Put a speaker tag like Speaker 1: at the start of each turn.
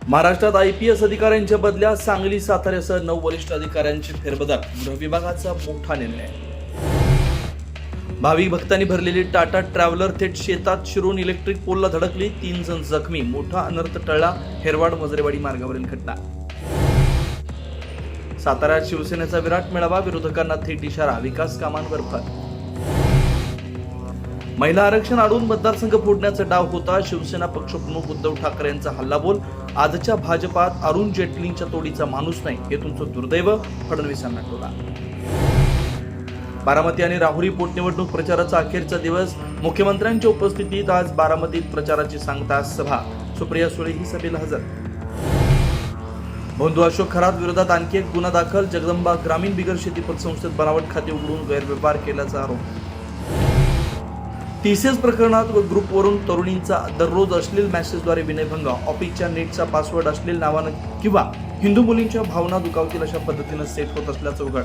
Speaker 1: महाराष्ट्रात IPS अधिकाऱ्यांच्या बदल्या सांगली साताऱ्यासह 9 वरिष्ठ अधिकाऱ्यांचे फेरबदल. गृह विभागाचा मोठा निर्णय. भाविक भक्तांनी भरलेली टाटा ट्रॅव्हलर थेट शेतात शिरून इलेक्ट्रिक पोलला धडकली. 3 जण जखमी. मोठा अनर्थ टळला. हेरवाड मजरेवाडी मार्गावरील घटना. साताऱ्यात शिवसेनेचा विराट मेळावा. विरोधकांना थेट इशारा. विकास कामांवर भर. महिला आरक्षण अडवून मतदारसंघ फोडण्याचा डाव होता. शिवसेना पक्षप्रमुख उद्धव ठाकरे यांचा हल्लाबोल. आजच्या भाजपात अरुण जेटलींच्या तोडीचा माणूस नाही, हे तुमचं दुर्दैव. फडणवीसांना टोला. बारामती आणि राहुरी पोटनिवडणूक प्रचाराचा अखेरचा दिवस. मुख्यमंत्र्यांच्या उपस्थितीत आज बारामतीत प्रचाराची सांगता सभा. सुप्रिया सुळे ही सभेला हजर. बंधू अशोक खरात विरोधात आणखी एक गुन्हा दाखल. जगदंबा ग्रामीण बिगर शेती पतसंस्थेत बनावट खाते उघडून गैरव्यवहार केल्याचा आरोप. TCS प्रकरणात व ग्रुपवरून तरुणींचा दररोज अश्लील मेसेजद्वारे विनयभंग. ऑफिसच्या नेटचा पासवर्ड अश्लील नावानं किंवा हिंदू मुलींच्या भावना दुखावतील अशा पद्धतीनं सेट होत असल्याचं उघड.